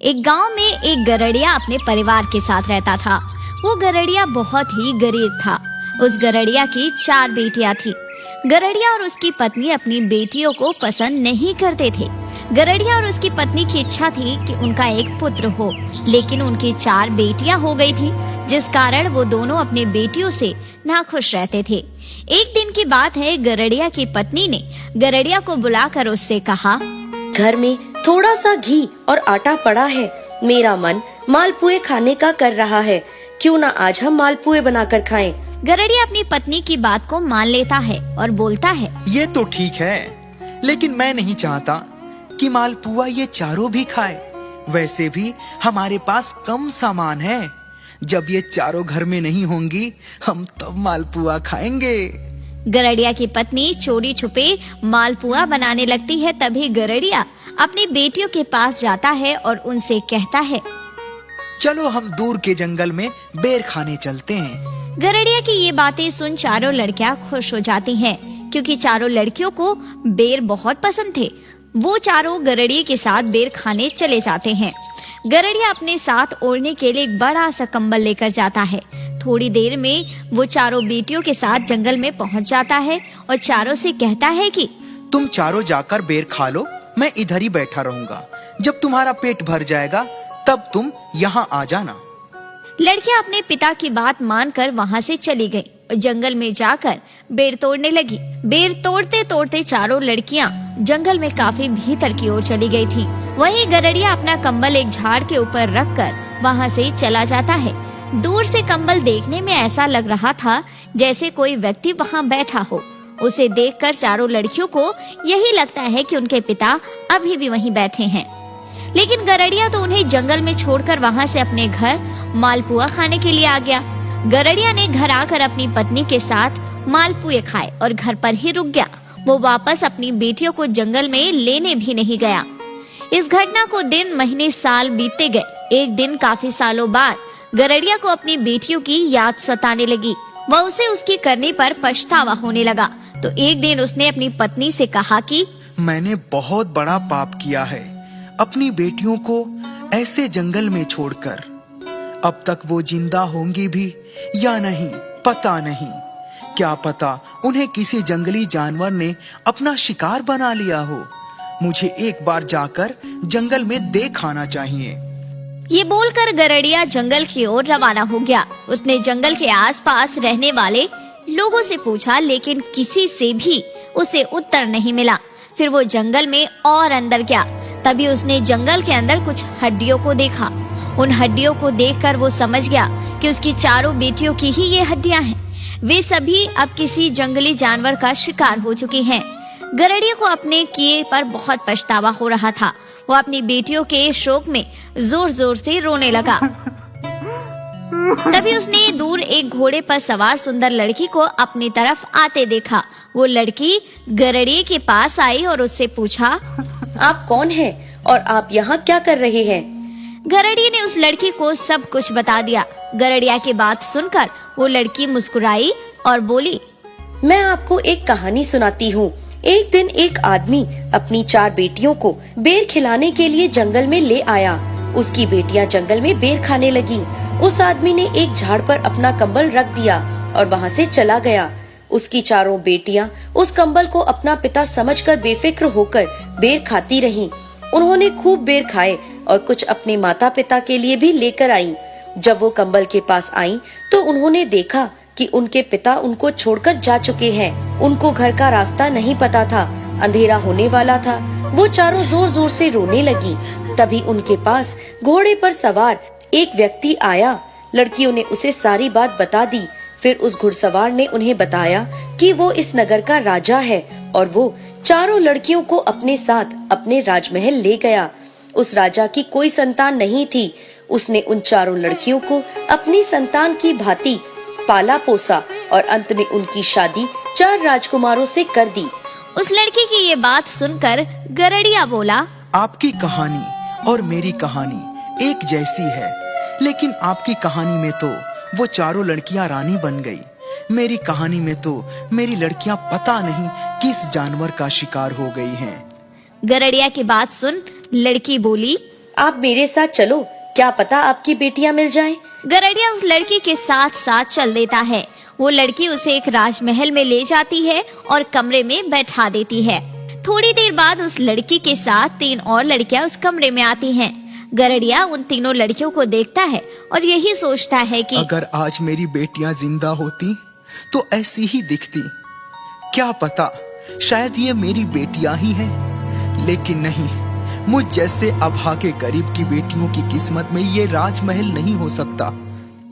एक गांव में एक गरड़िया अपने परिवार के साथ रहता था। वो गरड़िया बहुत ही गरीब था। उस गरड़िया की 4 बेटियां थी। गरड़िया और उसकी पत्नी अपनी बेटियों को पसंद नहीं करते थे। गरड़िया और उसकी पत्नी की इच्छा थी कि उनका एक पुत्र हो, लेकिन उनकी 4 बेटियां हो गई थी, जिस कारण वो दोनों अपनी बेटियों से नाखुश रहते थे। एक दिन की बात है, गरड़िया की पत्नी ने गरड़िया को बुलाकर उससे कहा, घर में थोड़ा सा घी और आटा पड़ा है, मेरा मन मालपुए खाने का कर रहा है, क्यों ना आज हम मालपुए बनाकर खाएं। गरड़िया अपनी पत्नी की बात को मान लेता है और बोलता है, ये तो ठीक है, लेकिन मैं नहीं चाहता कि मालपुआ ये चारों भी खाए। वैसे भी हमारे पास कम सामान है। जब ये चारों घर में नहीं होंगी, हम तब मालपुआ खाएंगे। गरड़िया की पत्नी चोरी छुपे मालपुआ बनाने लगती है। तभी गरड़िया अपनी बेटियों के पास जाता है और उनसे कहता है, चलो हम दूर के जंगल में बेर खाने चलते हैं। गरड़िया की ये बातें सुन चारों लड़कियां खुश हो जाती हैं, क्योंकि चारों लड़कियों को बेर बहुत पसंद थे। वो चारों गरड़िए के साथ बेर खाने चले जाते हैं। गरड़िया अपने साथ ओढ़ने के लिए एक बड़ा सा कंबल लेकर जाता है। थोड़ी देर में वो चारों बेटियों के साथ जंगल में पहुंच जाता है और चारों से कहता है कि तुम चारों जाकर बेर खा लो, मैं इधर ही बैठा रहूंगा। जब तुम्हारा पेट भर जाएगा तब तुम यहाँ आ जाना। लड़कियां अपने पिता की बात मानकर वहाँ से चली गईं और जंगल में जाकर बेर तोड़ने लगी। बेर तोड़ते तोड़ते चारों लड़कियां जंगल में काफी भीतर की ओर चली गई थी। वहीं गरड़िया अपना कंबल एक झाड़ के ऊपर रखकर वहाँ से चला जाता है। दूर से कंबल देखने में ऐसा लग रहा था जैसे कोई व्यक्ति वहाँ बैठा हो। उसे देखकर चारों लड़कियों को यही लगता है कि उनके पिता अभी भी वहीं बैठे हैं। लेकिन गरड़िया तो उन्हें जंगल में छोड़कर वहाँ से अपने घर मालपुआ खाने के लिए आ गया। गरड़िया ने घर आकर अपनी पत्नी के साथ मालपुए खाए और घर पर ही रुक गया। वो वापस अपनी बेटियों को जंगल में लेने भी नहीं गया। इस घटना को दिन महीने साल बीतते गए। एक दिन काफी सालों बाद गरड़िया को अपनी बेटियों की याद सताने लगी। वह उसे उसकी करने पर पछतावा होने लगा। तो एक दिन उसने अपनी पत्नी से कहा कि मैंने बहुत बड़ा पाप किया है, अपनी बेटियों को ऐसे जंगल में छोड़कर। अब तक वो जिंदा होंगी भी या नहीं पता नहीं। क्या पता उन्हें किसी जंगली जानवर ने अपना शिकार बना लिया हो। मुझे एक बार जाकर जंगल में देख आना चाहिए। ये बोलकर गरड़िया जंगल की ओर रवाना हो गया। उसने जंगल के आसपास रहने वाले लोगों से पूछा, लेकिन किसी से भी उसे उत्तर नहीं मिला। फिर वो जंगल में और अंदर गया। तभी उसने जंगल के अंदर कुछ हड्डियों को देखा। उन हड्डियों को देखकर वो समझ गया कि उसकी चारों बेटियों की ही ये हड्डियां हैं। वे सभी अब किसी जंगली जानवर का शिकार हो चुकी हैं। गरड़िया को अपने किए पर बहुत पछतावा हो रहा था। वो अपनी बेटियों के शोक में जोर जोर से रोने लगा। तभी उसने दूर एक घोड़े पर सवार सुंदर लड़की को अपनी तरफ आते देखा। वो लड़की गरड़िए के पास आई और उससे पूछा, आप कौन हैं और आप यहाँ क्या कर रहे हैं? गरड़िए ने उस लड़की को सब कुछ बता दिया। गरड़िया की बात सुनकर वो लड़की मुस्कुराई और बोली, मैं आपको एक कहानी सुनाती हूँ। एक दिन एक आदमी अपनी 4 बेटियों को बेर खिलाने के लिए जंगल में ले आया। उसकी बेटियां जंगल में बेर खाने लगी। उस आदमी ने एक झाड़ पर अपना कंबल रख दिया और वहाँ से चला गया। उसकी चारों बेटियां उस कंबल को अपना पिता समझकर बेफिक्र होकर बेर खाती रहीं। उन्होंने खूब बेर खाए और कुछ अपने माता पिता के लिए भी लेकर आई। जब वो कंबल के पास आई तो उन्होंने देखा कि उनके पिता उनको छोड़कर जा चुके हैं। उनको घर का रास्ता नहीं पता था, अंधेरा होने वाला था। वो चारों जोर जोर से रोने लगी। तभी उनके पास घोड़े पर सवार एक व्यक्ति आया। लड़कियों ने उसे सारी बात बता दी। फिर उस घुड़सवार ने उन्हें बताया कि वो इस नगर का राजा है और वो चारों लड़कियों को अपने साथ अपने राजमहल ले गया। उस राजा की कोई संतान नहीं थी। उसने उन चारों लड़कियों को अपनी संतान की भांति पाला पोसा और अंत में उनकी शादी 4 राजकुमारों से कर दी। उस लड़की की ये बात सुनकर गरड़िया बोला, आपकी कहानी और मेरी कहानी एक जैसी है, लेकिन आपकी कहानी में तो वो चारों लड़कियां रानी बन गई। मेरी कहानी में तो मेरी लड़कियां पता नहीं किस जानवर का शिकार हो गई हैं। गरड़िया की बात सुन लड़की बोली, आप मेरे साथ चलो, क्या पता आपकी बेटियां मिल जाएं। गरड़िया उस लड़की के साथ साथ चल देता है। वो लड़की उसे एक राजमहल में ले जाती है और कमरे में बैठा देती है। थोड़ी देर बाद उस लड़की के साथ 3 और लड़कियां उस कमरे में आती हैं। गरड़िया उन तीनों लड़कियों को देखता है और यही सोचता है कि अगर आज मेरी बेटियां जिंदा होती तो ऐसी ही दिखती। क्या पता शायद ये मेरी बेटियां ही हैं। लेकिन नहीं, मुझ जैसे अभागे गरीब की बेटियों की किस्मत में ये राजमहल नहीं हो सकता।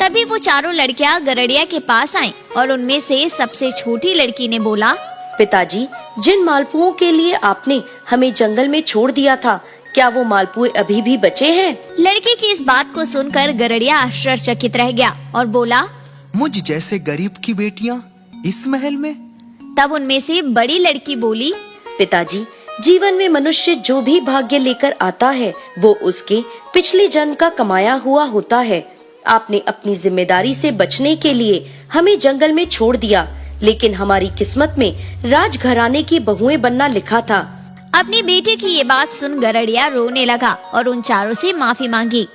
तभी वो चारों लड़कियां गरड़िया के पास आईं और उनमें से सबसे छोटी लड़की ने बोला, पिताजी, जिन मालपुओं के लिए आपने हमें जंगल में छोड़ दिया था, क्या वो मालपुए अभी भी बचे हैं? लड़की की इस बात को सुनकर गरड़िया आश्चर्यचकित रह गया और बोला, मुझ जैसे गरीब की बेटियां इस महल में? तब उनमें से बड़ी लड़की बोली, पिताजी, जीवन में मनुष्य जो भी भाग्य लेकर आता है वो उसके पिछले जन्म का कमाया हुआ होता है। आपने अपनी जिम्मेदारी से बचने के लिए हमें जंगल में छोड़ दिया, लेकिन हमारी किस्मत में राजघराने की बहुएं बनना लिखा था। अपनी बेटी की ये बात सुन गरड़िया रोने लगा और उन चारों से माफी मांगी।